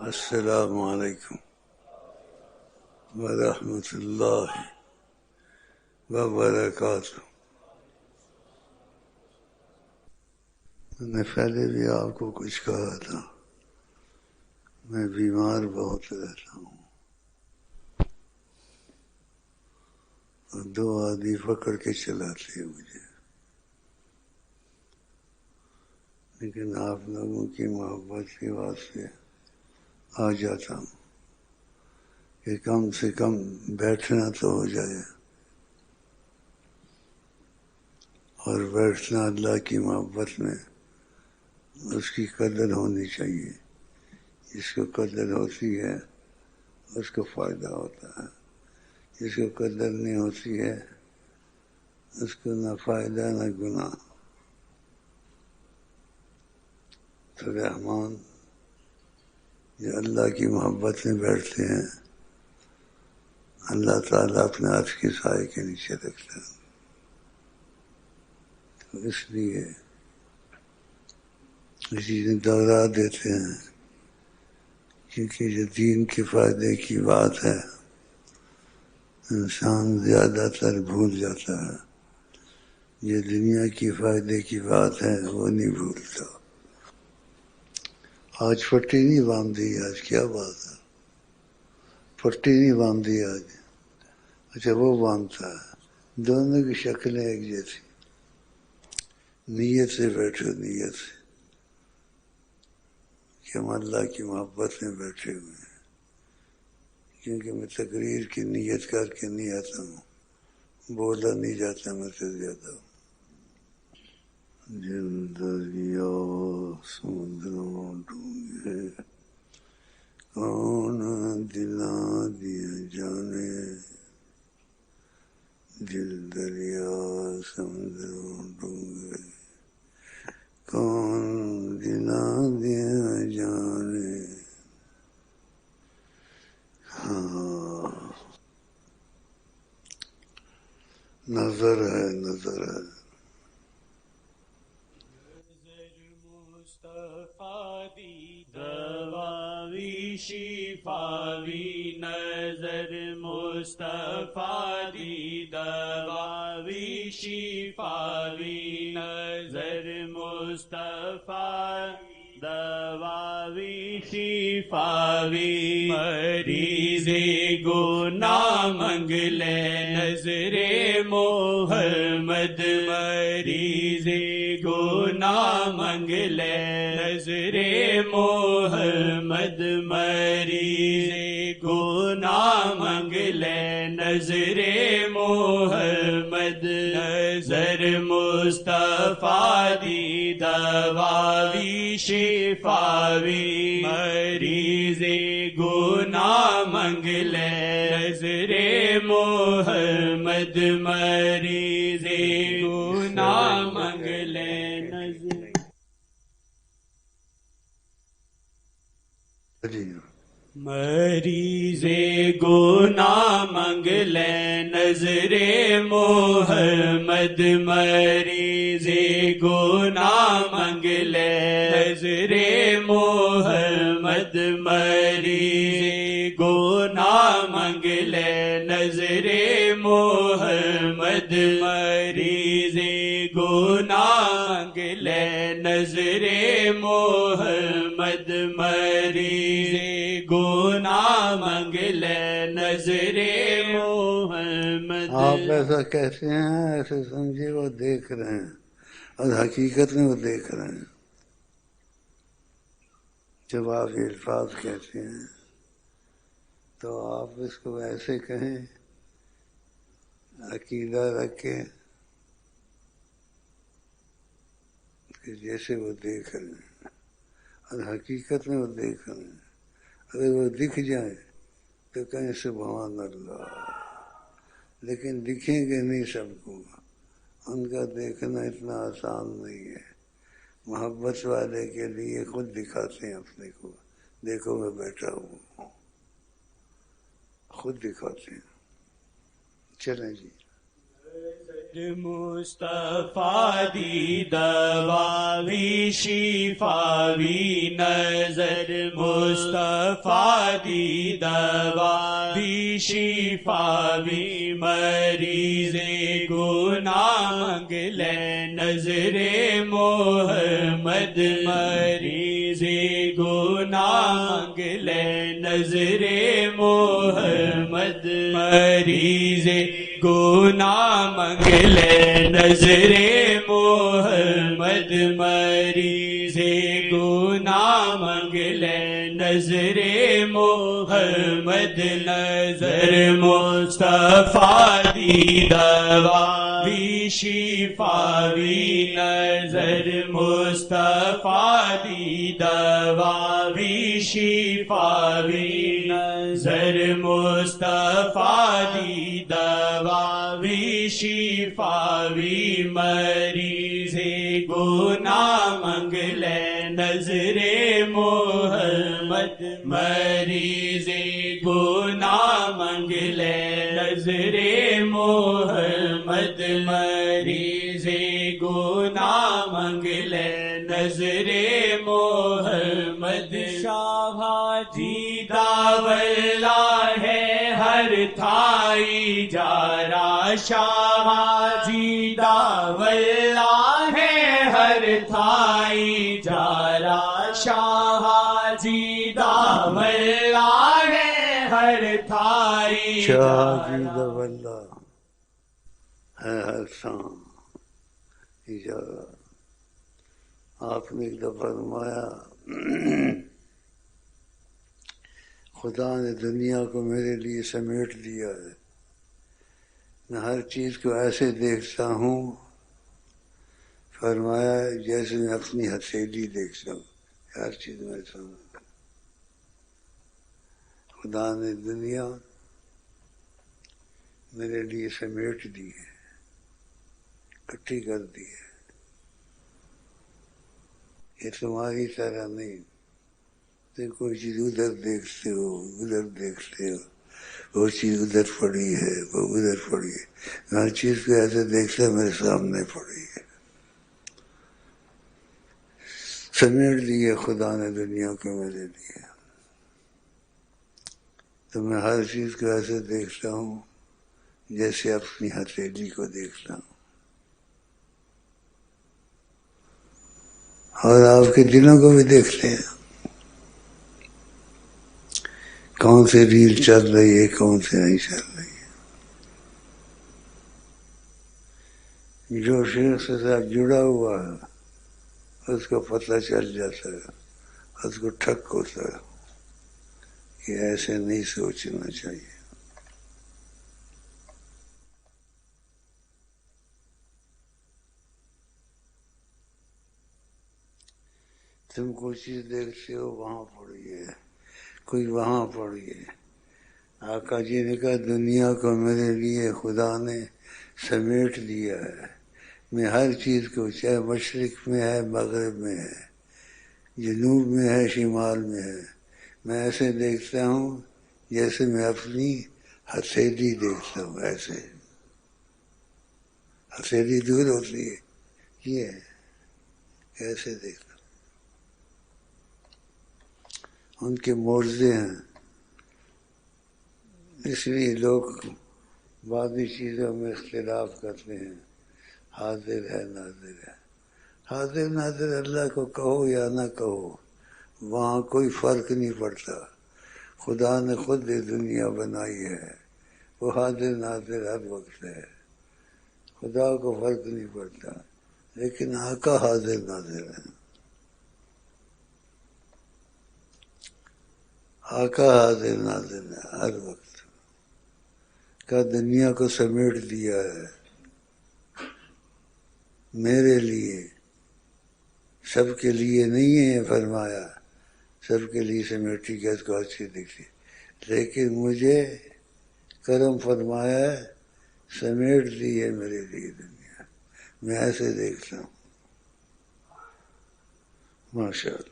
السلام علیکم ورحمۃ اللہ وبرکاتہ۔ میں نے پہلے بھی آپ کو کچھ کہا تھا، میں بیمار بہت رہتا ہوں اور 2 آدمی پکڑ کے چلاتے ہیں مجھے، لیکن آپ لوگوں کی محبت کی واسطے آ جاتا ہوں کہ کم سے کم بیٹھنا تو ہو جائے، اور بیٹھنا اللہ کی محبت میں اس کی قدر ہونی چاہیے۔ جس کو قدر ہوتی ہے اس کو فائدہ ہوتا ہے، جس کو قدر نہیں ہوتی ہے اس کو نہ فائدہ نہ گناہ۔ تو رحمان جو اللہ کی محبت میں بیٹھتے ہیں اللہ تعالیٰ اپنے عرش کے سائے کے نیچے رکھتا ہے۔ تو اس لیے چیزیں دوہرا دیتے ہیں، کیونکہ جو دین کے فائدے کی بات ہے انسان زیادہ تر بھول جاتا ہے، یہ دنیا کی فائدے کی بات ہے وہ نہیں بھولتا۔ آج پٹی نہیں باندھی، آج کیا بات ہے؟ پٹی نہیں باندھی آج، اچھا وہ باندھتا ہے۔ دونوں کی شکلیں ایک جیسی، نیت سے بیٹھو، نیت سے کہ ہم اللہ کی محبت میں بیٹھے ہوئے ہیں، کیونکہ میں تقریر کی نیت کر کے نہیں آتا ہوں، بولا نہیں جاتا میں سے زیادہ ہوں۔ زندگی سمندروں ڈوبے کون دلا دیا جانے، دل دریا سمندروں ڈوبے کون دلا دیا جانے۔ ہاں نظر ہے، نظر ہے۔ دواوی شفاوی نظر مصطفیٰ دی، دواوی شفاوی نظر مصطفیٰ، دواوی شفاوی مریض گناہ منگ لے نظر محمد، مریض گناہ منگ لے نظر محمد، مریض گناہ منگ لے نظر محمد، نظر مصطفیٰ دی دواوی شفاوی مریض گناہ منگ لے نظر محمد، مریض گناہ منگ لے نظر۔ مریض گناہ منگ لے نظر محمد، مریض گناہ منگ لے نظر محمد، مریض گناہ منگ لے نظر محمد، مریض گناہ منگ لے نظر محمد، مریض گناہ منگ لے نظر محمد۔ آپ ایسا کہتے ہیں، ایسے سمجھے وہ دیکھ رہے ہیں، اور حقیقت میں وہ دیکھ رہے ہیں۔ جب آپ یہ الفاظ کہتے ہیں تو آپ اس کو ایسے کہیں عقیدہ رکھے کہ جیسے وہ دیکھ رہے ہیں، اور حقیقت میں وہ دیکھ رہے ہیں۔ اگر وہ دکھ جائیں تو کہیں سبحان اللہ، لیکن دکھیں گے نہیں سب کو، ان کا دیکھنا اتنا آسان نہیں ہے۔ محبت والے کے لیے خود دکھاتے ہیں اپنے کو، دیکھو میں بیٹھا ہوں، خود دکھاتے ہیں۔ چلیں جی۔ مصطفیٰ دی دواوی شفاوی نظر مصطفیٰ دی دواوی شفاوی مریض گناہ مانگ لے نظر محمد مریض گناہ مانگ لے نظر محمد مریض گناہ مانگ لے نظر محمد مریض گناہ مانگ لے نظر محمد نظر مصطفیٰ دی دواوی شفاوی نظر مصطفیٰ دی دواوی شفاوی نظر مصطفیٰ دی دواوی شفاوی مریض گناہ مانگ لے نظر محمد مریض گناہ مانگ لے نظر محمد مریض گناہ مانگ لے نظر محمد شاہ جی داولا ہے ہر تھائی جارا شاہ جی داولا ہے ہر تھائی جارا شاہ جی داولا ہے ہر تھائی شاہ جی داولا ہے ہر شام اجارہ. آپ نے ایک دفعہ فرمایا خدا نے دنیا کو میرے لیے سمیٹ دیا ہے، میں ہر چیز کو ایسے دیکھتا ہوں، فرمایا جیسے میں اپنی ہتھیلی دیکھتا ہوں، ہر چیز میں سمجھتا ہوں. خدا نے دنیا میرے لیے سمیٹ دی ہے، اکٹھی کر دی ہے. یہ تمہاری طرح نہیں، تم کوئی چیز ادھر دیکھتے ہو ادھر دیکھتے ہو، وہ چیز ادھر پڑی ہے وہ ادھر پڑی ہے، ہر چیز کو ایسے دیکھتے میرے سامنے پڑی ہے. سمیٹ دی ہے خدا نے دنیا کو میرے لیے، تو میں ہر چیز کو ایسے دیکھتا ہوں جیسے اپنی ہتھیلی کو دیکھتا ہوں. اور آپ کے دلوں کو بھی دیکھتے ہیں، کون سی ریل چل رہی ہے کون سی نہیں چل رہی ہے. جو شیخ سے ساتھ جڑا ہوا ہے اس کو پتہ چل جاتا ہے، اس کو ٹھک ہوتا ہے کہ ایسے نہیں سوچنا چاہیے. تم کوئی چیز دیکھتے ہو وہاں پڑی ہے، کوئی وہاں پڑی ہے. آقا جی نے کہا دنیا کو میرے لیے خدا نے سمیٹ دیا ہے، میں ہر چیز کو، چاہے مشرق میں ہے مغرب میں ہے جنوب میں ہے شمال میں ہے، میں ایسے دیکھتا ہوں جیسے میں اپنی ہتھیلی دیکھتا ہوں. ایسے ہتھیلی دور ہوتی ہے، یہ ہے ایسے دیکھتا ہوں. ان کے معجزے ہیں، اس لیے لوگ بعضی چیزوں میں اختلاف کرتے ہیں. حاضر ہے ناظر ہے، حاضر ناظر اللہ کو کہو یا نہ کہو وہاں کوئی فرق نہیں پڑتا. خدا نے خود یہ دنیا بنائی ہے، وہ حاضر ناظر ہر وقت ہے، خدا کو فرق نہیں پڑتا. لیکن آقا حاضر ناظر ہے، آقا حاضر ناظر ہے ہر وقت. کا دنیا کو سمیٹ دیا ہے میرے لیے، سب کے لیے نہیں ہے. فرمایا سب کے لیے سمیٹی کے اس کو اچھی دکھتی، لیکن مجھے کرم فرمایا ہے سمیٹ دی ہے میرے لیے دنیا، میں ایسے دیکھتا ہوں. ماشاء اللہ.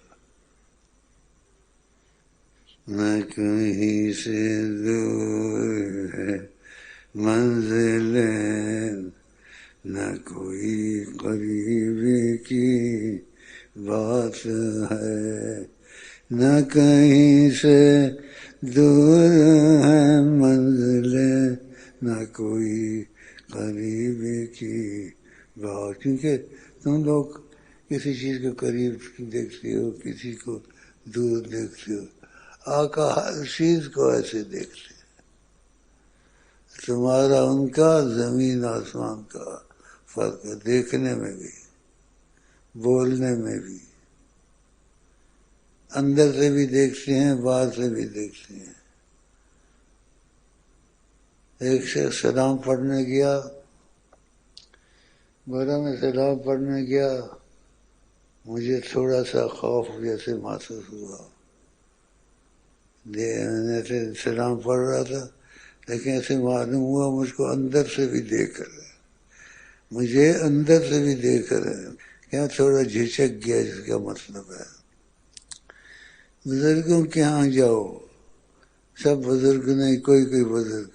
نہ کہیں سے دور ہے منزل نہ کوئی قریبی کی بات ہے، نہ کہیں سے دور ہے منزلیں، نہ کوئی قریبی کی بات. کیونکہ تم لوگ کسی چیز کو قریب دیکھتے ہو، کسی کو دور دیکھتے ہو، آقا ہر چیز کو ایسے دیکھتے. تمہارا ان کا زمین آسمان کا فرق ہے، دیکھنے میں بھی، بولنے میں بھی. اندر سے بھی دیکھتے ہیں، باہر سے بھی دیکھتے ہیں. ایک شخص سلام پڑھنے گیا، بولا میں سلام پڑھنے گیا، مجھے تھوڑا سا خوف جیسے محسوس ہوا. میں سلام پڑھ رہا تھا لیکن ایسے معلوم ہوا مجھ کو اندر سے بھی دیکھ رہا ہے، مجھے اندر سے بھی دیکھ رہا ہے. کیا تھوڑا جھجک گیا، جس کا مطلب ہے بزرگوں کے ہاں جاؤ، سب بزرگ نہیں، کوئی کوئی بزرگ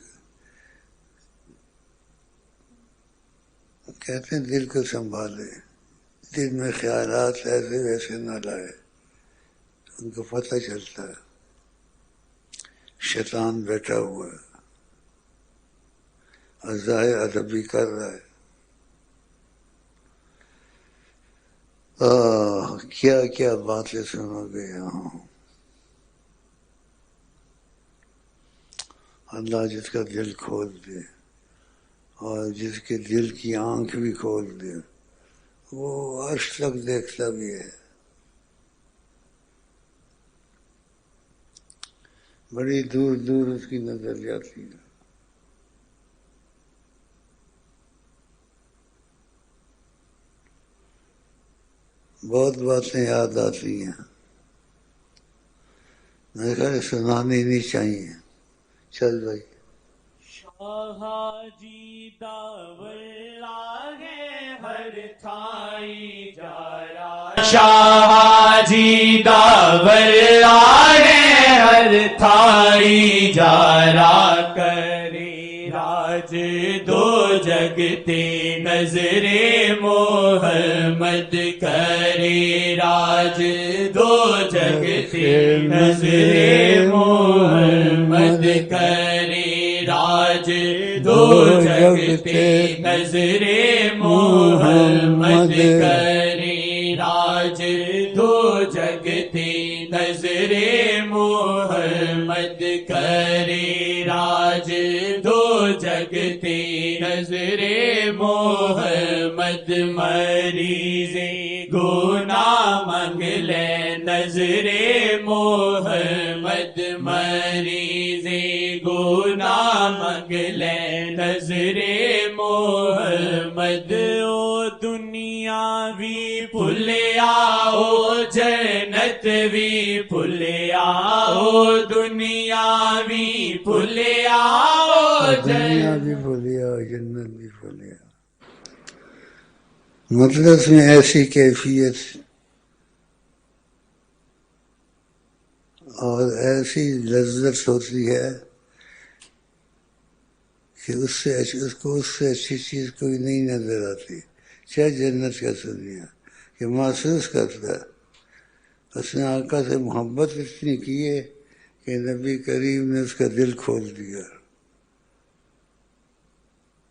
کہتے ہیں دل کو سنبھالے، دل میں خیالات ایسے ویسے نہ لائے. ان کو پتہ چلتا ہے شیطان بیٹھا ہوا ہے اور ظاہر ادب بھی کر رہا ہے. کیا کیا باتیں سنو گے یہاں. اللہ جس کا دل کھول دے اور جس کے دل کی آنکھ بھی کھول دے، وہ عرش تک دیکھتا بھی ہے. بڑی دور دور اس کی نظر جاتی ہے. بہت باتیں یاد آتی ہیں، میرے خیال سنانی نہیں چاہیے. چل بھائی. شاہ جی داولا ہے ہر تھائی جارا، شاہ جی داولا ہے ہر تھائی جارا، کرے راج دو جگتے نظر محمد، کرے راج دو جگتے نظر محمد، کرے راج دو جگتے نظر محمد، کرے راج دو جگتے نظر محمد، کرے راج دو جگتے نظر محمد. مریض گناہ مانگ لے نظر محمد، مریض گناہ مانگ لے نظر محمد. او دنیاوی بھولیا، او جنت وی بھولیا، او دنیاوی بھولیا، او دنیا بھی بھولیا، جنت بھی بھولیا. مطلب میں ایسی کیفیت اور ایسی لذت ہوتی ہے کہ اس سے اچھی چیز کوئی نہیں نظر آتی. چاہے جنت کا دنیا کہ محسوس کرتا ہے اس نے آقا سے محبت اتنی کی ہے کہ نبی کریم نے اس کا دل کھول دیا.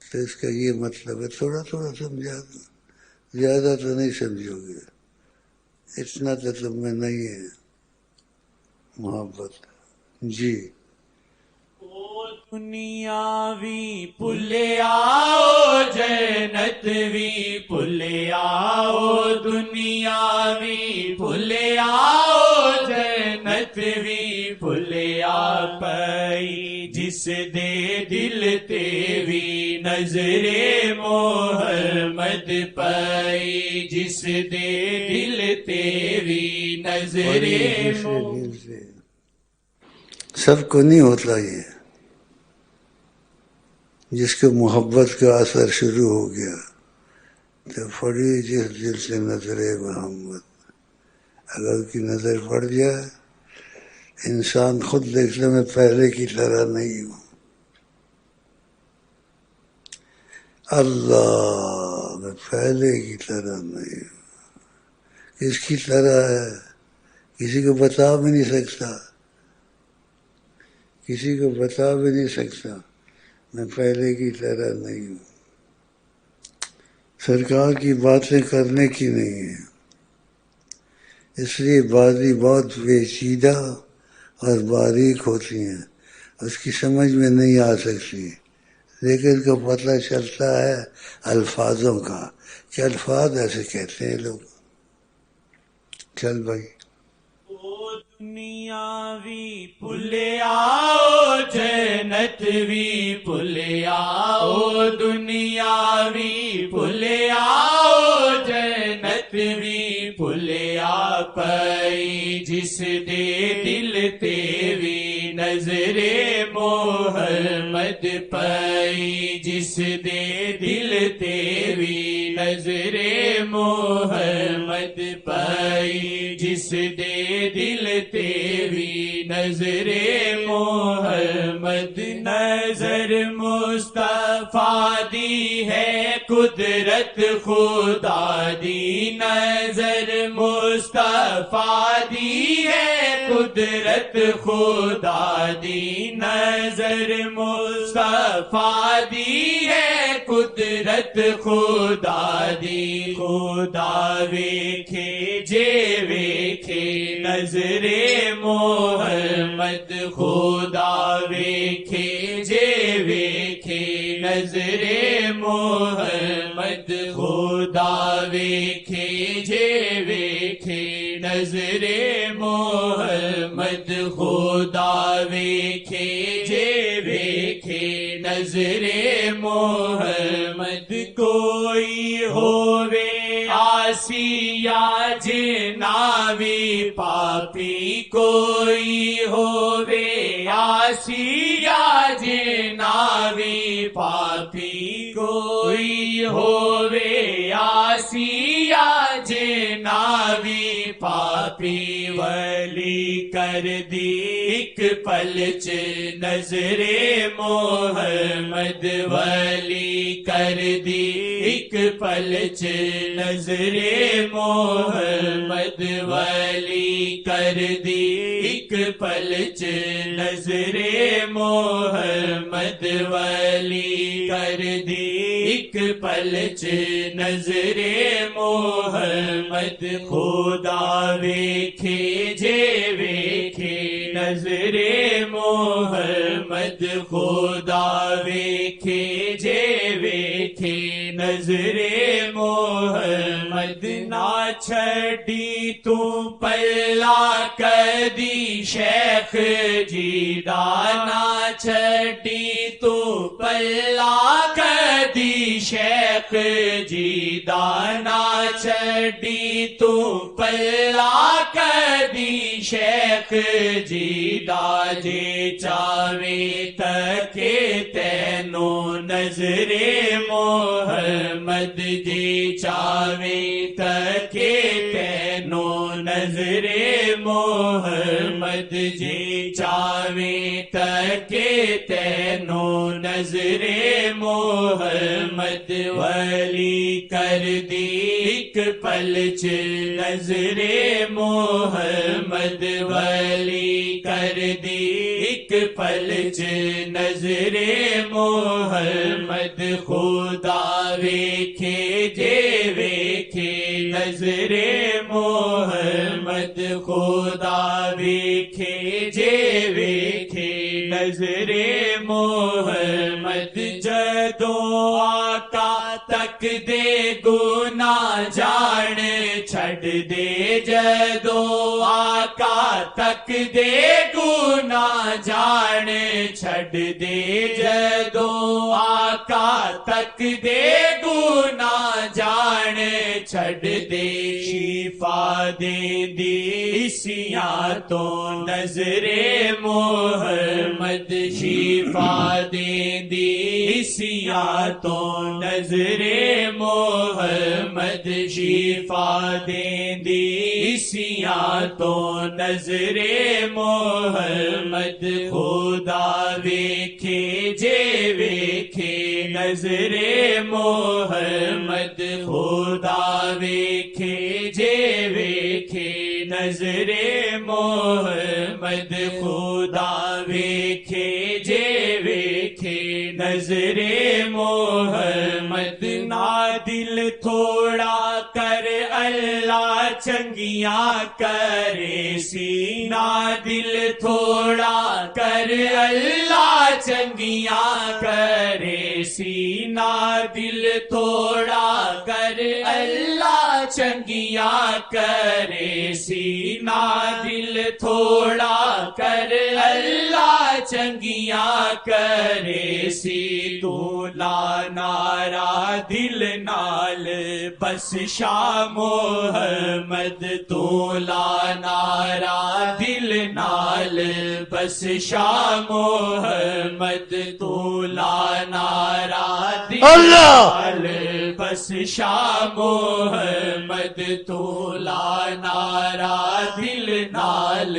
تو اس کا یہ مطلب ہے، تھوڑا تھوڑا سمجھا دو، زیادہ تو نہیں سمجھو گے، اتنا تو تم میں نہیں ہے محبت. جی. دنیاوی بھولیا، او جنت وی بھولیا، او دنیاوی بھولیا، او جنت وی بھولیا. پئی جس دے دل تے وی نظر محمد، پئی جس دے دل تے وی نظر محمد. سب کو نہیں ہوتا یہ، جس کو محبت کا اثر شروع ہو گیا تو پڑی جس دل سے نظر محمد. اگر اس کی نظر پڑ جائے، انسان خود دیکھنے میں پہلے کی طرح نہیں ہوں. اللہ میں پہلے کی طرح نہیں ہوں. کس کی طرح ہے؟ کسی کو بتا بھی نہیں سکتا، کسی کو بتا بھی نہیں سکتا. میں پہلے کی طرح نہیں ہوں. سرکار کی باتیں کرنے کی نہیں ہیں، اس لیے باتیں بہت پیچیدہ اور باریک ہوتی ہیں، اس کی سمجھ میں نہیں آ سکتی، لیکن کو پتہ چلتا ہے الفاظوں کا کہ الفاظ ایسے کہتے ہیں لوگ. چل بھائی. دنیا وی پھلیا او جنت وی پھلیا او دنیا وی پھلیا او جنت وی پھلیا پئی جس دے دل تے وی نظر محمد پئی جس دے دل تے وی نظر محمد پئی جس دے دل تیری نظر محمد نظر مصطفیٰ دی ہے قدرت خدا دی نظر مصطفیٰ دی ہے قدرت خدا دی نظر مصطفیٰ دی ہے قدرت خدا دی خدا ویکھے جے ویکھے نظر محمد خدا ویکھے جے ویکھے نظر محمد خدا ویکھے جے ویکھے نظر محمد خدا ویکھے جے ویکھے نظر محمد کوئی ہووے آسی یا جناوی پاپی کوئی ہووے آسی یا جناوی پاپی کوئی ہووے آسی یا جناوی پاپی ولی کر دی ایک پلچ نظر محمد ولی کر دی ایک پلچ نظر محمد ولی کر دی ایک پلچ نظر محمد ولی کر دی ایک پلچ نظر محمد خدا ویکھے جے ویکھے نظر محمد خدا ویکھے جے ویکھے نظر محمد نہ چھڈی تو پلا کدی شیخ جی دا نہ چھڈی تو پلا کدی شیخ جی دا نہ چھڈی تو پلا کدی شیخ جی دا جے چاوے تکے تینو نظر محمد جے چاوے تکے تینو نظر محمد جے چاوے تکے تینو نظر محمد ولی کر دی ایک پلچ نظر محمد ولی کر دی ایک پلچ نظر محمد خدا ویکھے جے ویکھے نظر محمد خدا ویکھے جے ویکھے نظر محمد جدوں آقا تک دے گناہ جان چھڈ دے جدوں آقا تک دے گناہ جان چھڈ دے جدوں آقا تک دے گناہ جان چھڈ دے شفا دے دیسیاں تو نظر محمد شفا دے دیسیاں تو نظر محمد شفا دے دیسیاں تو نظر محمد خدا ویکھے جے ویکھے نظر محمد خدا ویکھے جے ویکھے نظر محمد خدا ویکھے جے ویکھے نظر محمد نا دل تھوڑا کر اللہ چنگیاں کرے سینا دل تھوڑا کر اللہ چنگیاں کرے سینا دل تھوڑا کر اللہ چنگیاں کرے سینا دل تھوڑا کر اللہ چنگیاں کرے سی تو نارا دل نال بس شاہ محمد تو نارا دل نال بس شاہ محمد تو نارا دل نال بس شاہ محمد تو نارا دل نال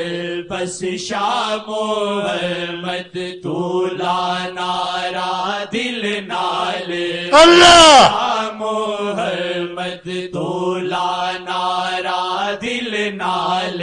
بس شاہ محمد تو نارا دل نال اللہ محمد تو نارا دل نال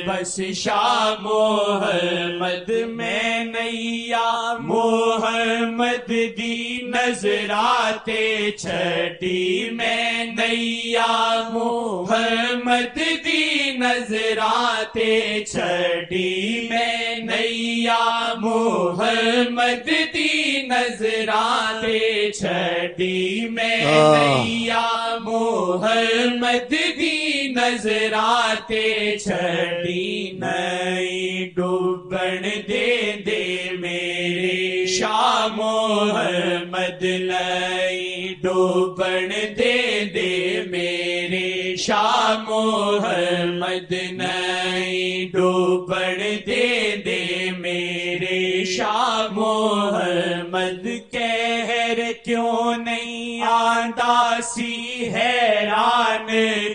بس شاہ محمد میں نیا محمد دی نظراتے چھٹی میں نیا محمد دی نظراتے چھٹی میں نیا محمد دی نظراتے چھٹی میں نیا محمد دی نظراتے چھٹی نہیں ڈوبن دے دے میرے شاہ محمد نہیں ڈوبن دے دے میرے شاہ محمد نہیں ڈوبن دے دے میرے شاہ محمد کہر کیوں نہیں آندا سی حیران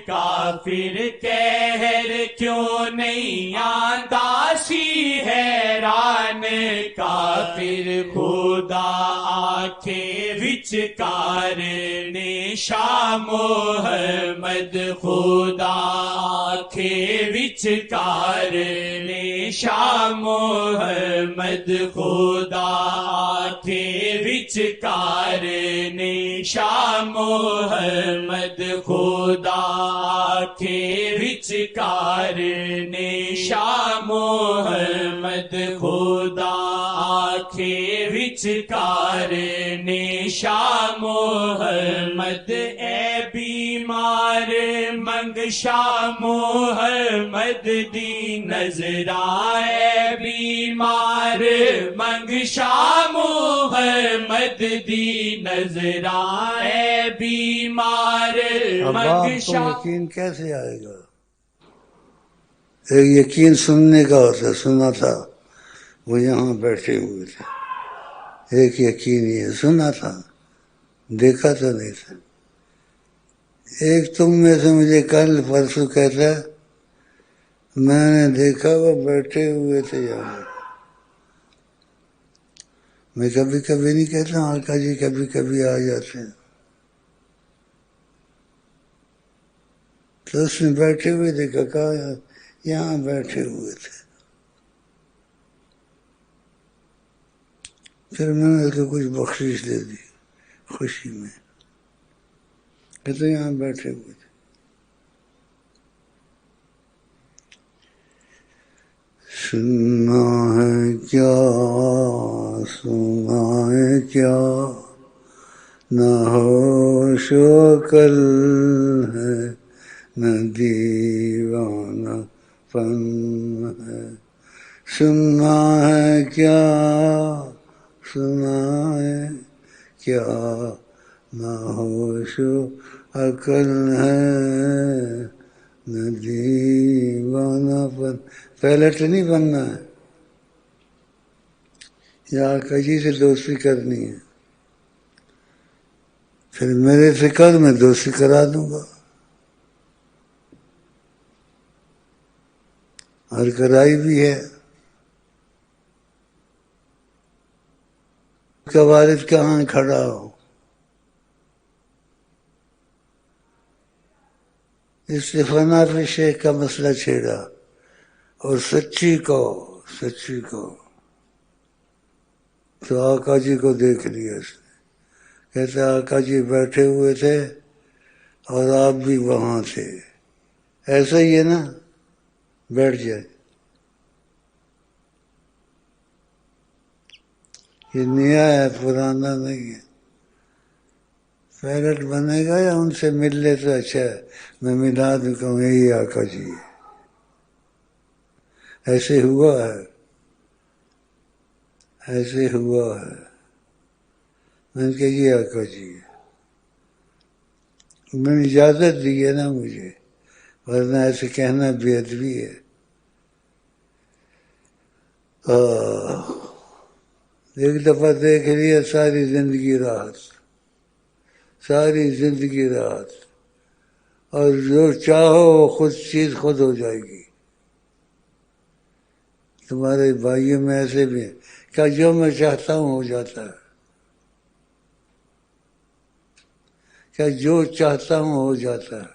کافر کہر کیوں نہیں آندا سی حیران کافر خدا آنکھیں وچکار نے شاہ محمد خدا آنکھیں وچکار نے شاہ محمد خدا آنکھیں وچکار نے شاہ محمد خدا آنکھیں وچکار نے شاہ محمد خدا آنکھیں وچکار نے شاہ محمد اے بیمار منگ شاہ محمد دی نظرائے بیمار منگ شاہ محمد دی نظرائے بیمار منگ شاہ یقین کیسے آئے گا؟ ایک یقین سننے کا ہوتا، سنا تھا وہ یہاں بیٹھے ہوئے تھے، ایک یقین یہ سنا تھا دیکھا تو نہیں تھا. ایک تم میں سے مجھے کل پرسوں کہتا ہے میں نے دیکھا وہ بیٹھے ہوئے تھے یہاں. میں کبھی کبھی نہیں کہتا آقا جی کبھی کبھی آ جاتے ہیں، تو اس نے بیٹھے ہوئے دیکھا، کہا یہاں بیٹھے ہوئے تھے. پھر میں نے اس کو کچھ بخشش دے دی خوشی میں، کہتے یہاں بیٹھے ہوئے تھے. سننا ہے کیا سنا ہے کیا نہ ہوش و عقل ہے نہ دیوانہ پن ہے. سننا ہے کیا سنا ہے کیا نہ ہوش و عقل ہے نہ دیوانہ پن. پہلے تو نہیں بننا ہے، یا آقا جی سے دوستی کرنی ہے، پھر میرے سے کر میں دوستی کرا دوں گا، اور کرائی بھی ہے. اس کا والد کہاں کھڑا ہو اس سے فنا پہ شیخ کا مسئلہ چھیڑا اور سچی کو تو آقا جی کو دیکھ لیا اس نے. کہتے آقا جی بیٹھے ہوئے تھے اور آپ بھی وہاں تھے. ایسا ہی ہے نا، بیٹھ جائے. یہ نیا ہے، پرانا نہیں ہے. پیرٹ بنے گا یا ان سے مل لے تو اچھا ہے. میں ملا دوں کہ یہی آقا جی ہے. ایسے ہوا ہے. میں نے کہا یہ آقا جی ہے. میں نے اجازت دی ہے نا مجھے، ورنہ ایسے کہنا بے ادبی ہے. ایک دفعہ دیکھ لیا ساری زندگی راحت. اور جو چاہو وہ چیز خود ہو جائے گی. تمہارے بھائیوں میں ایسے بھی ہیں کیا جو میں چاہتا ہوں ہو جاتا ہے. کیا جو چاہتا ہوں ہو جاتا ہے.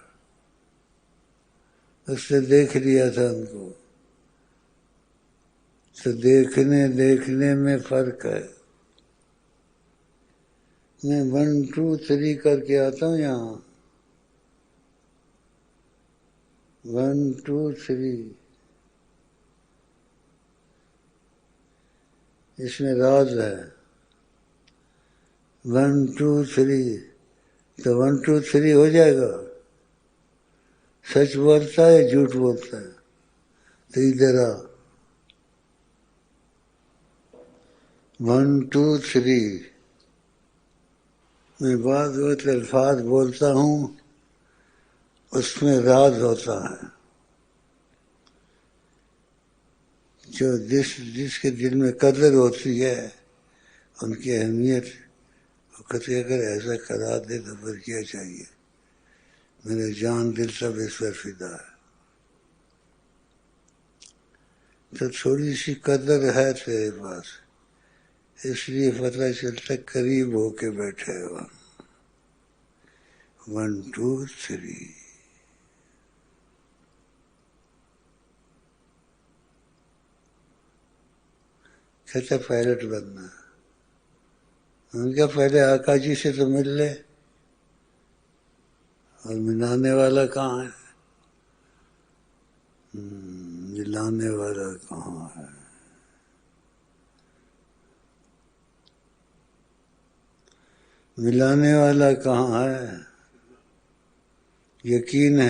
اس سے دیکھ لیا تھا ان کو. تو دیکھنے میں فرق ہے. میں 1 2 3 کر کے آتا ہوں یہاں. 1 2 3. اس میں راز ہے. 1 2 3 تو 1 2 3 ہو جائے گا. سچ بولتا ہے جھوٹ بولتا ہے تو ادھر آ. 1 2 3. میں بعض وقت الفاظ بولتا ہوں اس میں راز ہوتا ہے. جو جس کے دل میں قدر ہوتی ہے ان کی اہمیت، وہ کہتے اگر ایسا کرا دے تو پھر کیا چاہیے. میرے جان دل سب اس پر فدا ہے. تو تھوڑی سی قدر ہے تیرے پاس، اس لیے پتہ چلتا قریب ہو کے بیٹھے ہو. 1 2 3. کہتا پائلٹ بننا. ان کا پہلے آقا جی سے تو مل لے. اور ملانے والا کہاں ہے؟ ملانے والا کہاں ہے؟ ملانے والا کہاں ہے؟ یقین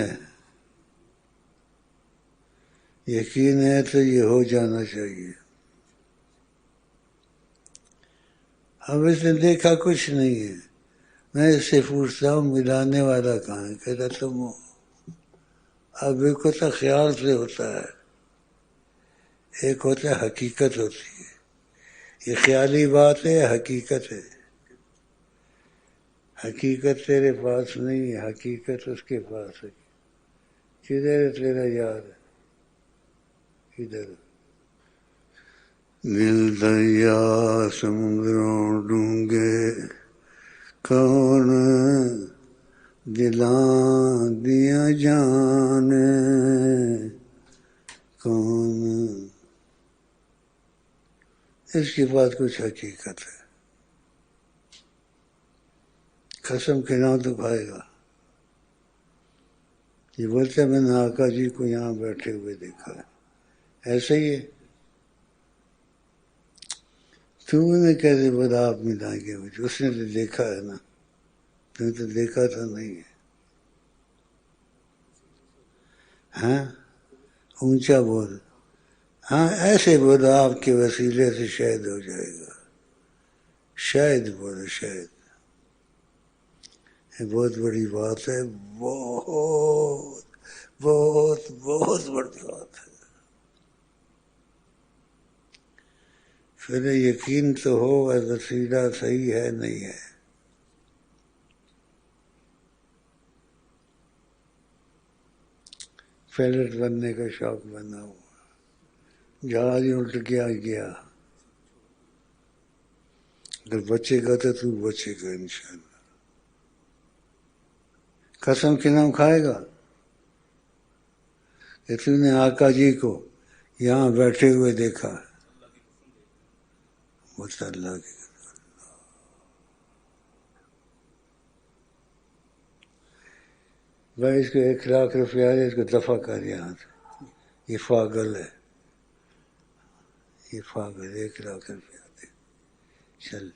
ہے تو یہ ہو جانا چاہیے. اب اس نے دیکھا کچھ نہیں ہے. میں اس سے پوچھتا ہوں ملانے والا کہاں ہے؟ کہتا تم ہو. اب ایک ہوتا خیال سے ہوتا ہے، ایک ہوتا ہے حقیقت ہوتی ہے. یہ خیالی بات ہے، حقیقت ہے. حقیقت تیرے پاس نہیں ہے، حقیقت اس کے پاس ہے. کدھر ہے تیرا یار؟ کدھر؟ دل دریا سمندروں ڈونگے کون دلاں دیا جان کون. اس کے بعد کچھ حقیقت ہے. قسم کھلاؤں تو کھائے گا. یہ بولتے میں نے آقا جی کو یہاں بیٹھے ہوئے دیکھا ہے. ایسے ہی ہے. تو نے کیسے بولا آپ ملائیں گے مجھے؟ اس نے تو دیکھا ہے نا. تو نے تو دیکھا تو نہیں ہے. ہاں اونچا بول. ہاں ایسے بولا آپ کے وسیلے سے شاید ہو جائے گا. شاید بولو شاید. یہ بہت بڑی بات ہے. بہت بہت بہت بڑی بات ہے. پھر یقین تو ہو وسیلہ صحیح ہے نہیں ہے. پائلٹ بننے کا شوق بنا ہوا. جہاز الٹ گیا. اگر بچے گا تو بچے گا انشاءاللہ. قسم کے نام کھائے گا. کہ تو نے آقا جی کو یہاں بیٹھے ہوئے دیکھا؟ بولتا اللہ کی بھائی اس کو 1,00,000 روپیہ ہے، اس کو دفع کر یہاں سے، یہ پاگل ہے، یہ پاگل، 1,00,000 روپیہ دے، چل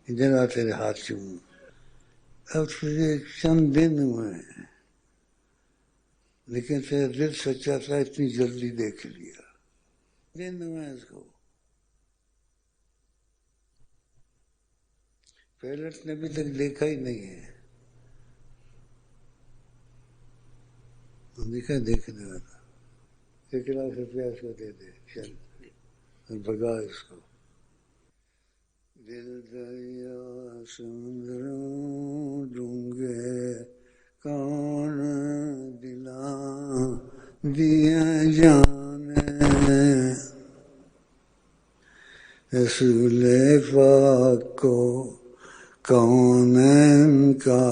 ادھر آ تیرے ہاتھ چوموں۔ اب تجھے چند دن ہوئے ہیں لیکن تیرا دل سچا تھا، اتنی جلدی دیکھ لیا، دن ہوئے اس کو۔ پیلٹ نے ابھی تک دیکھا ہی نہیں ہے، دیکھا دیکھنے والا، 1,00,000 روپیہ اس کو دے دے، چل اور بھگا اس کو۔ دل دریا سمندروں ڈونگے کون دلاں دیا جانے، رسول پاک کو کونین کا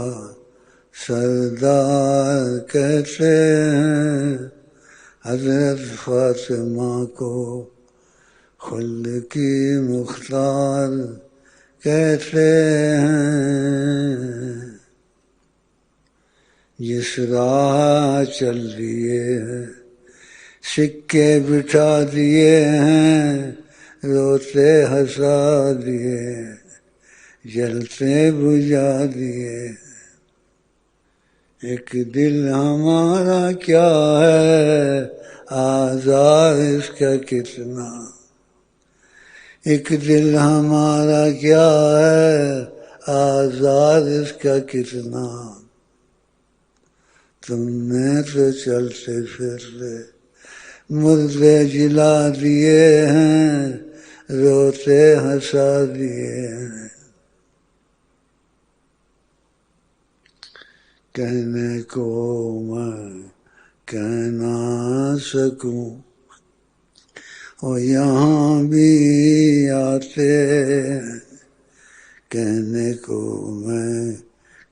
سردار کہتے ہیں، حضرت فاطمہ کو خلد کی مختار کہتے ہیں، جس راہ چل دیے ہیں سکے بٹھا دیے ہیں، روتے ہنسا دیے جلتے بجھا دیے، ایک دل ہمارا کیا ہے آزار اس کا کتنا، ایک دل ہمارا کیا ہے آزار اس کا کتنا، تم نے تو چلتے پھرتے مردے جلا دیے ہیں، روتے ہنسا دیے ہیں، کہنے کو میں کہہ نہ سکوں، اور یہاں بھی آتے ہیں، کہنے کو میں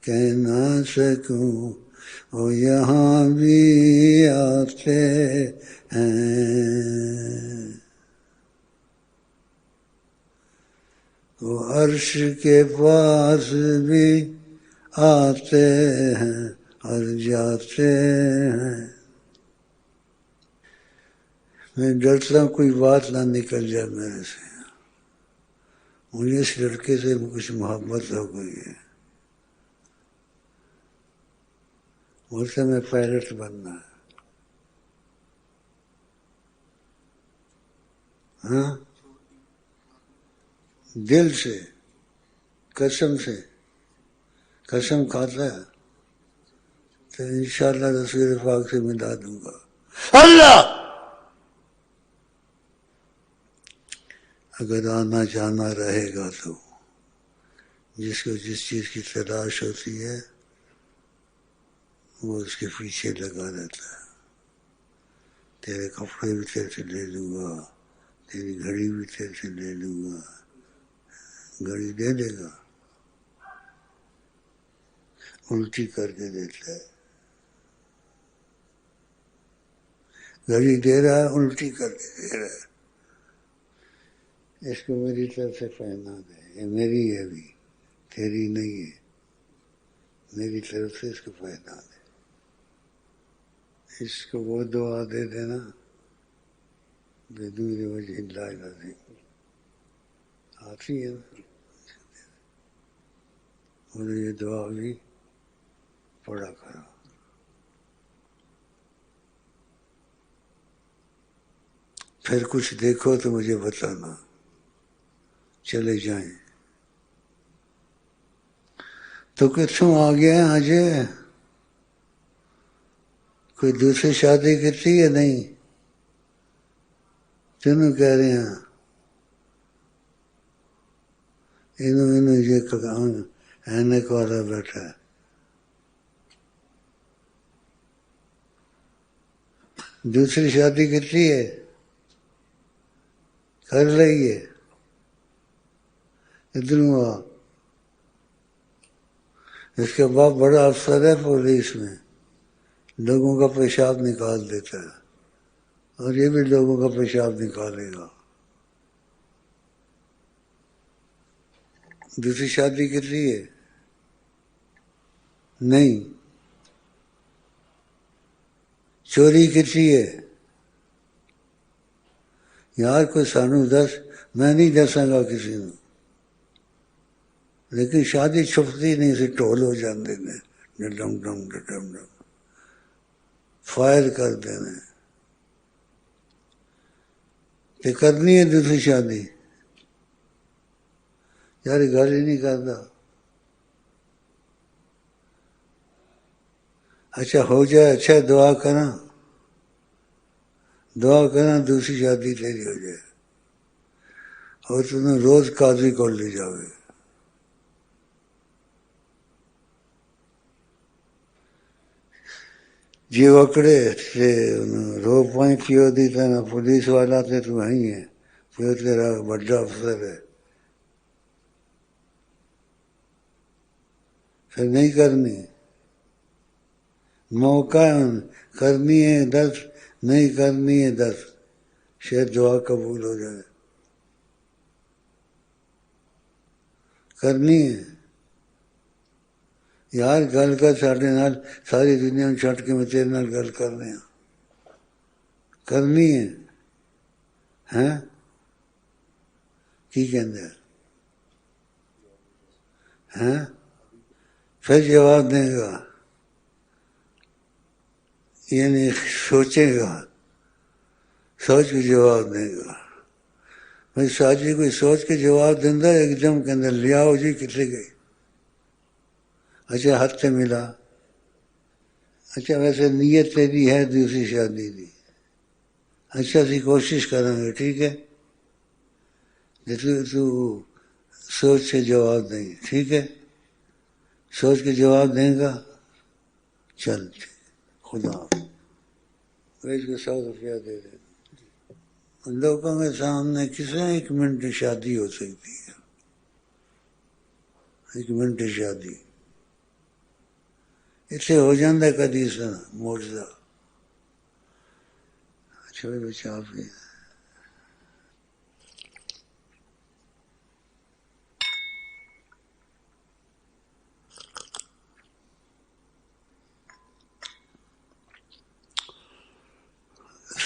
کہہ نہ سکوں، اور یہاں بھی آتے ہیں، وہ عرش کے پاس بھی آتے ہیں اور جاتے ہیں۔ میں ڈرتا ہوں کوئی بات نہ نکل جائے میرے سے، مجھے اس لڑکے سے کچھ محبت ہو گئی ہے، بولتا میں پائلٹ بننا ہے، ہاں دل سے قسم سے قسم کھاتا ہے تو انشاءاللہ رسول پاک سے ملا دوں گا۔ اللہ اگر آنا جانا رہے گا تو جس کو جس چیز کی تلاش ہوتی ہے وہ اس کے پیچھے لگا رہتا ہے، تیرے کپڑے بھی تیرے سے لے لوں گا، تیری گھڑی بھی تیرے سے لے لوں گا، گھڑی دے دے گا، الٹی کر کے دیتا ہے، گھڑی دے رہا ہے الٹی کر کے دے رہا ہے، اس کو میری طرف سے پہنا دے، یہ میری ہے بھی تیری نہیں ہے، میری طرف سے اس کو پہنا دے، اس کو وہ دعا دے دینا بدون وجہ اللہ العظیم آتی ہے نا، اور یہ دعا بھی پڑھا کرو۔ پھر کچھ دیکھو تو مجھے بتانا، چلے جائیں تو کتوں آ گیا ہے آجے، کوئی دوسری شادی کی ہے نہیں، تینوں کہہ رہے ہیں انہوں یہ اینک والا بیٹھا ہے، دوسری شادی کی ہے کر رہی ہے، ادھر ہوا اس کے باپ بڑا افسر ہے پولیس میں، لوگوں کا پیشاب نکال دیتا ہے، اور یہ بھی لوگوں کا پیشاب نکالے گا۔ دوسری شادی کس لیے؟ نہیں۔ چوری کس لیے؟ یار کوئی سانو دس، میں نہیں دساں گا کسی نے، لیکن شادی چھپتی نہیں سی، ٹول ہو جاندے نے، ڈم ڈم ڈم ڈم فائر کر دینے۔ کہ کرنی ہے دوسری شادی؟ یار گل ہی نہیں کرتا۔ اچھا ہو جائے، اچھا دعا کرنا، دعا کرنا دوسری شادی تیری ہو جائے، اور تمہیں روز قاضی کو لے جاوے۔ جی وکڑے تے رو پوائیں کیوں دیتا نا پولیس والا تے تو وہیں ہے، پھر تیرا بڑا افسر ہے، پھر نہیں کرنی۔ موقع ہے، کرنی ہے 10، نہیں کرنی ہے 10، شاید دعا قبول ہو جائے۔ کرنی ہے یار، گل کر ساڈے نال، ساری دنیا میں چھٹ کے میں تیرے نال گل کر رہا، کرنی ہے ہیں؟ کی کہندے ہیں؟ پھر جواب دے گا، یعنی سوچے گا، سوچ کے جواب دے گا۔ بھائی ساجی کوئی سوچ کے جواب دینا، ایک دم کے اندر لیاؤ جی کتنے گئی؟ اچھا ہاتھ سے ملا، اچھا ویسے نیت تیری ہے دوسری شادی دی، اچھا سی کوشش کریں گے، ٹھیک ہے، تو سوچ کے جواب دیں گے، ٹھیک ہے، سوچ کے جواب دیں گا، چل خدا اس کو 100 روپیہ دے دے۔ لوگوں کے سامنے کسے 1 منٹ شادی ہو سکتی ہے؟ 1 منٹ شادی اتنے ہو جاتا ہے کدی سا معجزہ۔ اچھا بھائی بچہ آپ کی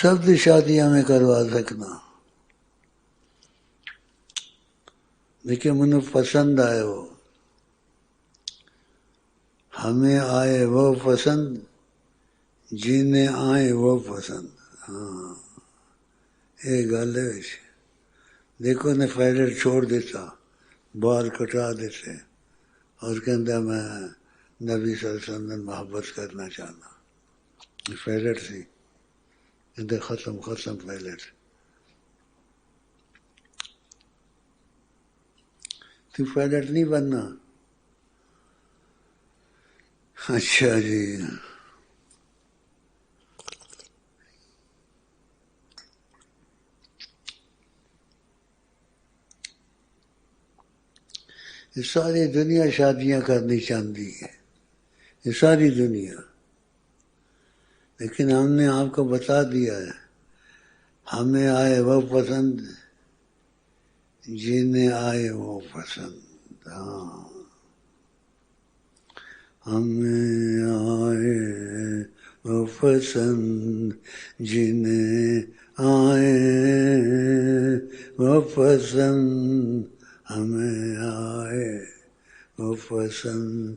سب کی شادیاں میں کروا سکنا، لیکن مجھے پسند آئے وہ، ہمیں آئے وہ پسند، جینے آئے وہ پسند۔ ہاں یہ گل ہے۔ دیکھو نے فائلر چھوڑ دیتا، بال کٹا دیتے، اور کہتا میں نبی صلی اللہ علیہ وسلم محبت کرنا چاہنا، فائلر سی، کہتے ختم فائلر۔ تو پائلٹ نہیں بننا؟ اچھا جی، یہ ساری دنیا شادیاں کرنی چاہتی ہے، یہ ساری دنیا، لیکن ہم نے آپ کو بتا دیا ہے، ہمیں آئے وہ پسند، جنہیں آئے وہ پسند۔ ہاں ہمیں آئے وہ پسند، جنہیں آئے وہ پسند، ہمیں آئے وہ پسند،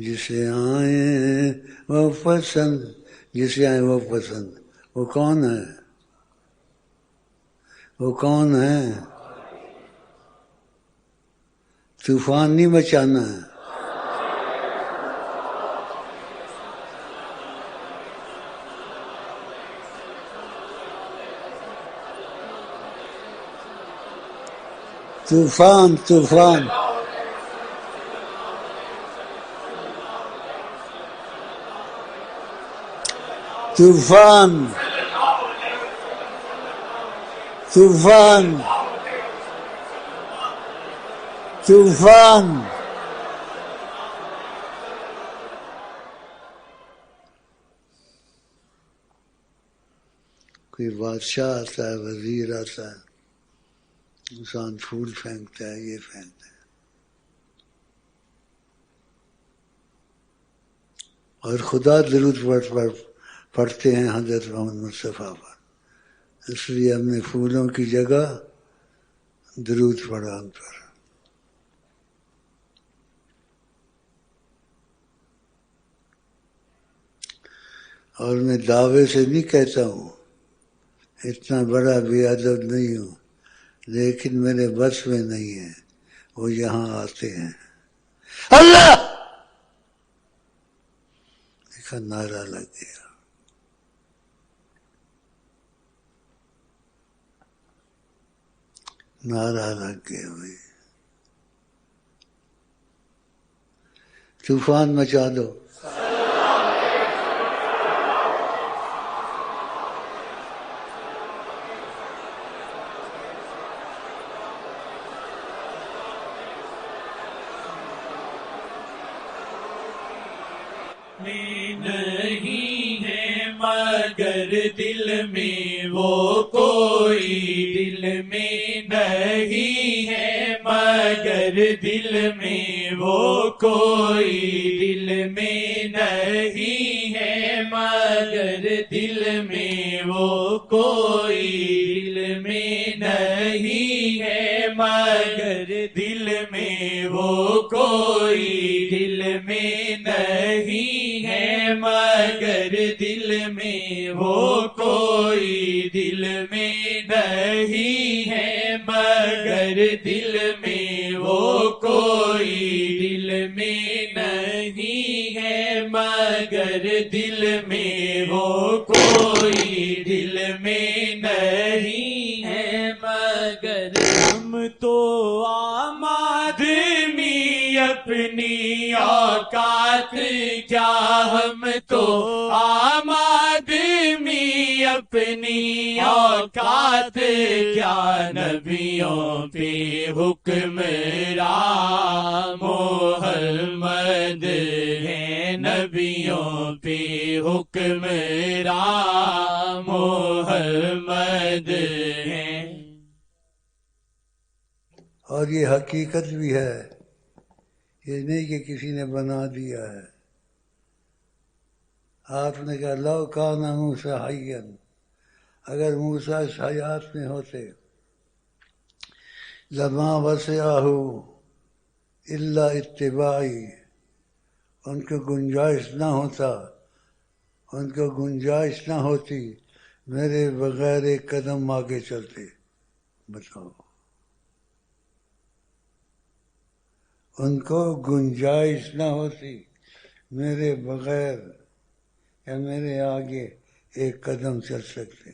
جسے آئے وہ پسند، جسے آئے وہ پسند۔ وہ کون ہے؟ وہ کون ہے؟ طوفان نہیں بچانا ہے، طوفان طوفان طوفان طوفان طوفان کوئی بادشاہ آتا ہے، وزیر آتا ہے، انسان پھول پھینکتا ہے، یہ پھینکتا ہے، اور خدا درود پڑھتے ہیں حضرت محمد مصطفیٰ پر، اس لیے ہم نے پھولوں کی جگہ درود پڑھا ان پر۔ اور میں دعوے سے نہیں کہتا ہوں، اتنا بڑا بے ادب نہیں ہوں، لیکن میرے بس میں نہیں ہے، وہ یہاں آتے ہیں، اللہ دیکھا نعرہ لگ گیا، نعرہ لگ گیا بھائی، طوفان مچا دو۔ نہیں ہے مگر دل میں وہ کوئی، دل میں نہیں ہے مگر دل میں وہ کوئی، دل میں نہیں ہے مگر دل میں وہ کوئی، دل میں نہیں ہے مگر دل میں وہ کوئی، دل میں نہیں ہے مگر دل میں وہ کوئی، دل میں نہیں ہے مگر دل میں وہ کوئی، دل میں نہیں ہے مگر دل میں وہ کوئی، دل میں نہیں ہے مگر ہم تو عام آدمی اپنی اوقات کیا، ہم تو عام آدمی اپنی اوقات کیا، نبیوں پہ حکمراں محمد ہیں، نبیوں پہ حکمراں محمد ہیں۔ اور یہ حقیقت بھی ہے، یہ نہیں کہ کسی نے بنا دیا ہے۔ آپ نے کہا لو کان موسیٰ حیا، اگر موسیٰ اس حیات میں ہوتے، لما وسعہ الا اتباعی، ان کو گنجائش نہ ہوتا، ان کو گنجائش نہ ہوتی میرے بغیر ایک قدم آگے چلتے۔ بتاؤ، ان کو گنجائش نہ ہوتی میرے بغیر یا میرے آگے ایک قدم چل سکتے،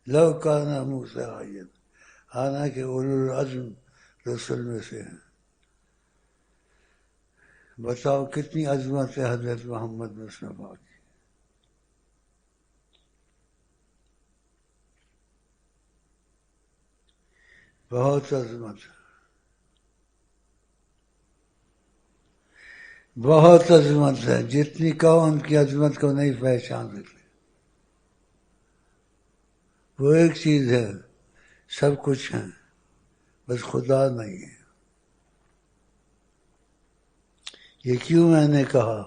لو کان موسیٰ حیا، حالانکہ اولو العزم رسول میں سے ہیں۔ بتاؤ کتنی عظمت ہے حضرت محمد مصطفیٰ کی۔ بہت عظمت ہے، بہت عظمت ہے، جتنی کہو ان کی عظمت کو نہیں پہچان سکتے۔ وہ ایک چیز ہے، سب کچھ ہے، بس خدا نہیں ہے۔ یہ کیوں میں نے کہا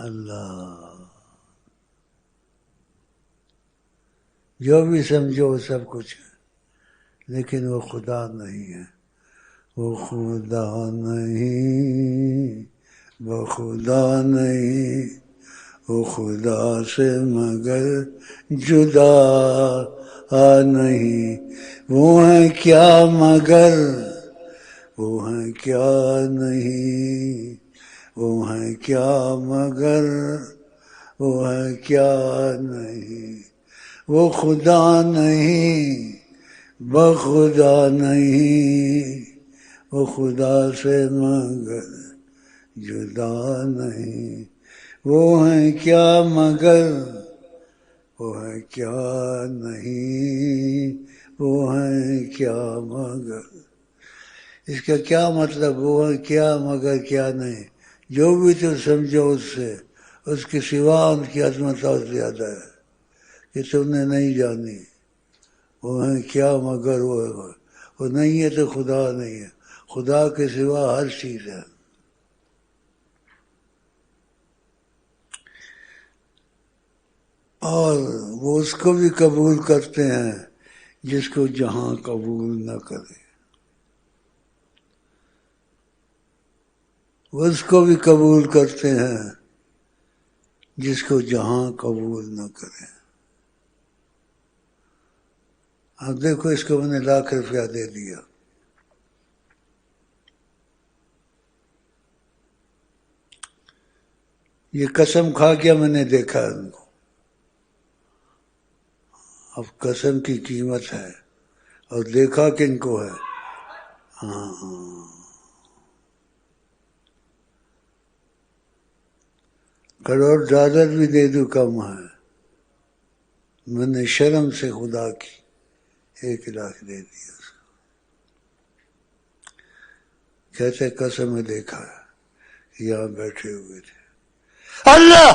اللہ، جو بھی سمجھو وہ سب کچھ ہے، لیکن وہ خدا نہیں ہے، وہ خدا نہیں، وہ خدا نہیں، وہ خدا سے مگر جدا نہیں، وہ ہیں کیا مگر، وہ ہیں کیا نہیں، وہ ہیں کیا مگر، وہ ہیں کیا نہیں، وہ خدا نہیں، بخدا نہیں، وہ خدا سے مگر جدا نہیں، وہ ہیں کیا مگر، وہ ہیں کیا نہیں، وہ ہیں کیا مگر۔ اس کا کیا مطلب؟ وہ ہیں کیا مگر کیا نہیں، جو بھی تو سمجھو اس سے، اس کے سوا ان کی عظمت اور زیادہ ہے، کہ تم نے نہیں جانی، وہ ہیں کیا مگر وہ نہیں ہے تو خدا نہیں ہے، خدا کے سوا ہر چیز ہے۔ اور وہ اس کو بھی قبول کرتے ہیں جس کو جہاں قبول نہ کرے، وہ اس کو بھی قبول کرتے ہیں جس کو جہاں قبول نہ کرے۔ اب دیکھو اس کو میں نے ₹1,00,000 دے دیا، یہ قسم کھا کے میں نے دیکھا ان کو، اب قسم کی قیمت ہے اور دیکھا کن کو ہے۔ ہاں $1,00,000 بھی دے دوں کم ہے، میں نے شرم سے خدا کی 1,00,000 دے دیا اس کو۔ کہتے قسم میں دیکھا ہے، یہاں بیٹھے ہوئے تھے، اللہ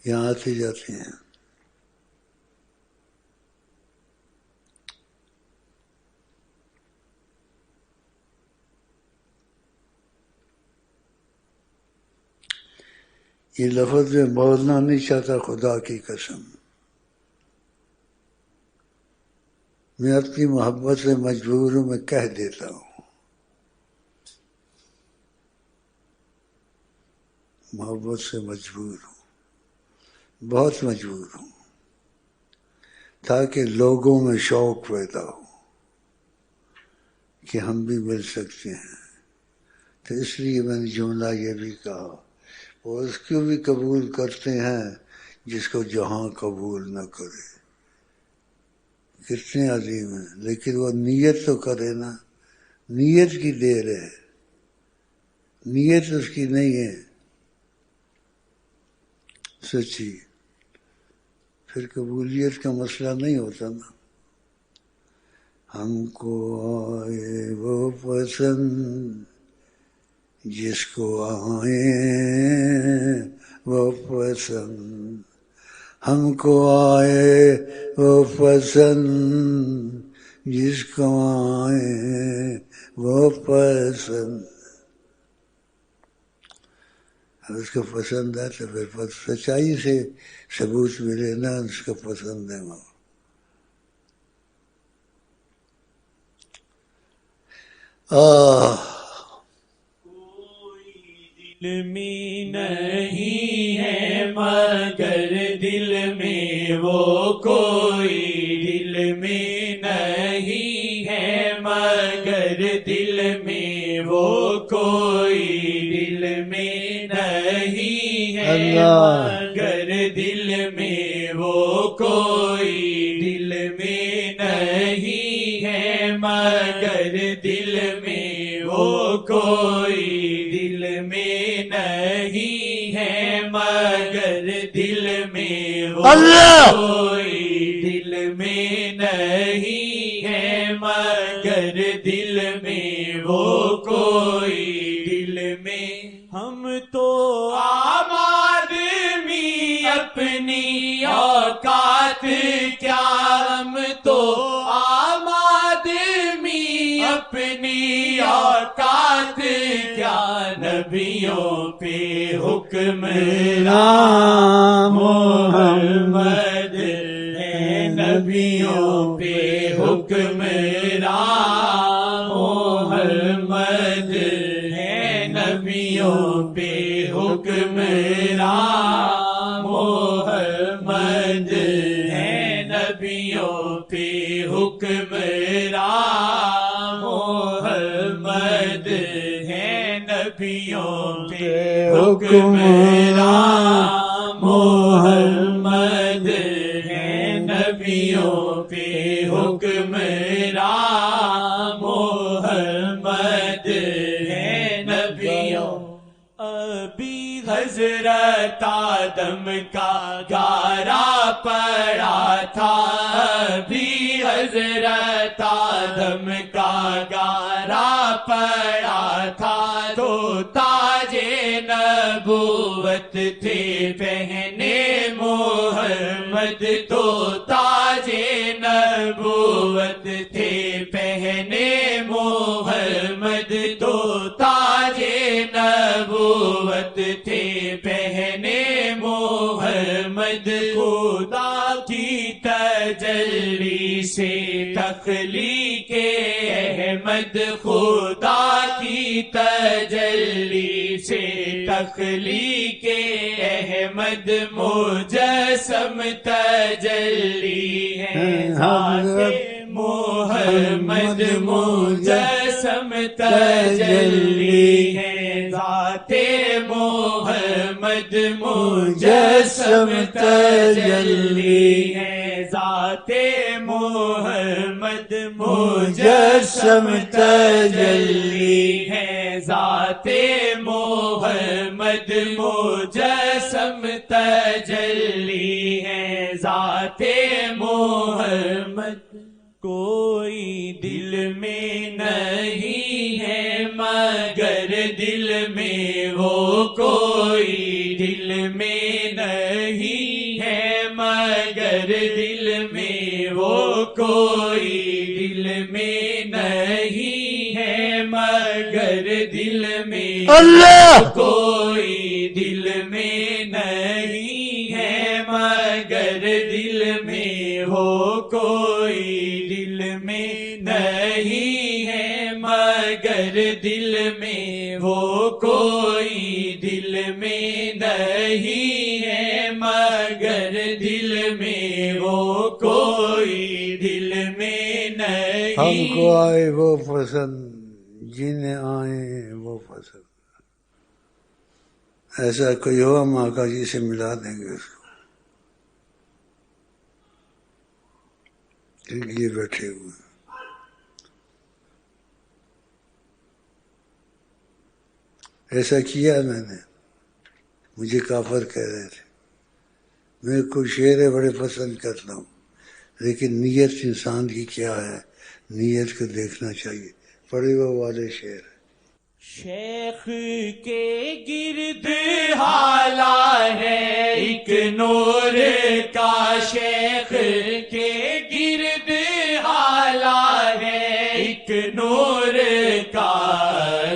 یہاں آتے جاتے ہیں۔ یہ لفظ میں بولنا نہیں چاہتا، خدا کی قسم میں اپنی محبت سے مجبور ہوں، میں کہہ دیتا ہوں، محبت سے مجبور ہوں، بہت مجبور ہوں، تاکہ لوگوں میں شوق پیدا ہو کہ ہم بھی مل سکتے ہیں۔ تو اس لیے میں نے جملہ یہ بھی کہا، وہ اس کو بھی قبول کرتے ہیں جس کو جہاں قبول نہ کرے۔ کتنے عظیم ہیں، لیکن وہ نیت تو کرے نا، نیت کی دیر ہے، نیت اس کی نہیں ہے سچی، پھر قبولیت کا مسئلہ نہیں ہوتا نا۔ ہم کو آئے وہ پسند جس کو آئے وہ پسند، ہم کو آئے وہ پسند جس کو آئے وہ پسند۔ اب اس کو پسند ہے تو پھر سچائی سے ثبوت ملے نا اس کو پسند ہے وہ۔ دل میں نہیں ہے مگر دل میں وہ کوئی، دل میں نہیں ہے مگر دل میں وہ کوئی، دل میں نہیں ہے مگر دل میں وہ کوئی، دل میں نہیں ہے مگر دل میں وہ کوئی، دل میں نہیں ہے مگر دل میں وہ کوئی، دل میں نہیں ہے مگر دل میں وہ کوئی، دل میں ہم تو عام آدمی اپنی اوقات کیا، ہم تو عام آدمی اپنی اوقات کیا، نبیوں پہ حکمران محمد ہے، نبیوں پہ حکمران محمد ہے، نبیوں پہ حکمران محمد ہے، نبیوں پہ حکمران محمد ہے، نبیوں پہ حکمران محمد ہے، نبیوں پہ حکمران محمد ہے، نبیوں ابھی حضرت آدم کا گارا پڑا تھا، ابھی حضرت آدم کا گارا پڑا تھا تو تاج نبوت تھے پہنے محمد، تو تاج نبوت تھے پہنے محمد، تو تاج نبوت تھے پہنے محمد۔ خدا کی تجلی سے تخلیق احمد، خدا کی تجلی سے تخلیق احمد، مجسم تجلی ہے ذات محمد، مجسم تجلی ہے ذات محمد، مجسم تجلی ہے ذات محمد، مجسم تجلی ہے ذات محمد، مجسم تجلی ہے ذات محمد۔ کوئی دل میں نہیں ہے مگر دل میں وہ، کوئی دل میں نہیں ہے مگر دل میں وہ، کوئی دل میں نہیں ہے مگر دل میں اللہ، کوئی دل میں نہیں ہے مگر دل میں ہو، کوئی دل میں نہیں ہے مگر دل میں ہو، کوئی دل میں نہیں ہے مگر دل میں ہو، کوئی دل میں نہیں۔ ہم کو آئے وہ پسند جنہیں آئے وہ پسند۔ ایسا کوئی ہو ہم آقا جی سے ملا دیں گے اس کو، یہ بیٹھے ہوئے ایسا کیا میں نے، مجھے کافر کہہ رہے تھے، میں کوئی شعر بڑے پسند کرتا ہوں لیکن نیت انسان کی کیا ہے، نیت کو دیکھنا چاہیے۔ پڑھے وہ والے شعر۔ شیخ کے گرد حالا ہے ایک نور کا، شیخ کے گرد حالا ہے ایک نور کا،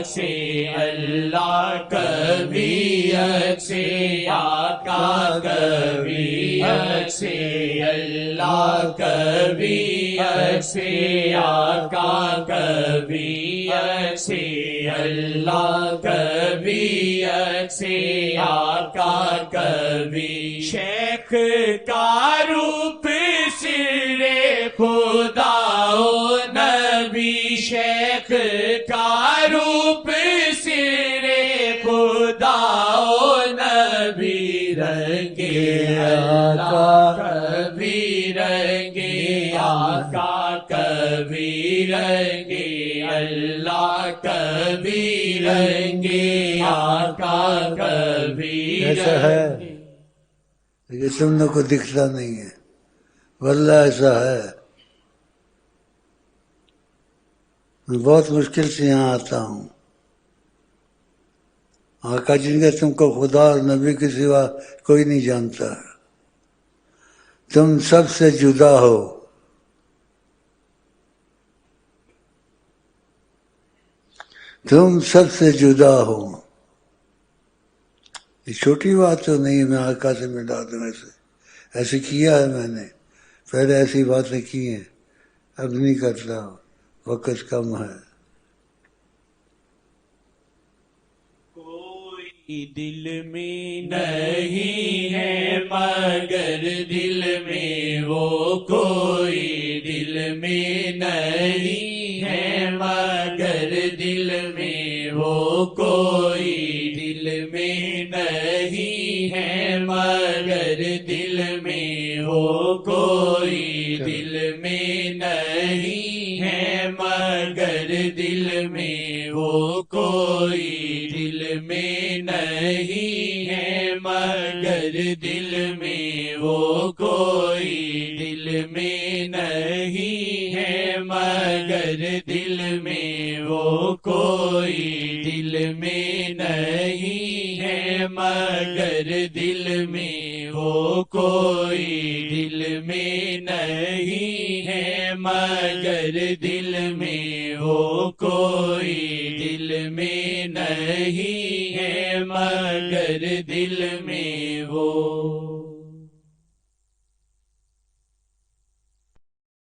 سے اللہ کبھی سے آقا کبھی سے اللہ کبھی سے آقا کبھی سے اللہ کبھی سے آقا کبھی۔ شیخ کا روپ سر خدا و نبی، شیخ کا روپ سر خدا و نبی، رنگے آقا کبھی رنگے آقا کبھی رنگے اللہ کبھی رنگے آقا کبھی ایسا ہے لیکن تم نے کو دکھتا نہیں ہے، واللہ ایسا ہے۔ میں بہت مشکل سے یہاں آتا ہوں، آقا جن کا تم کو خدا اور نبی کے سوا کوئی نہیں جانتا، تم سب سے جدا ہو، تم سب سے جدا ہو۔ یہ چھوٹی بات تو نہیں ہے میں آقا سے ملا دوں، ایسے کیا ہے میں نے، پہلے ایسی باتیں کی ہیں، اب نہیں کرتا، وقت کم ہے۔ کوئی دل میں نہیں ہے مگر دل میں وہ، کوئی دل میں نہیں ہے مگر دل میں وہ، کوئی دل میں نہیں ہے مگر دل میں ہو، کوئی دل میں نہیں ہے مگر دل میں ہو، کوئی دل میں نہیں ہے مگر دل میں وہ کوئی دل میں نہیں ہے، مگر دل میں وہ کوئی دل میں نہیں ہے، مگر دل میں وہ کوئی دل میں نہیں ہے، مگر دل میں وہ کوئی دل میں نہیں ہے، مگر دل میں وہ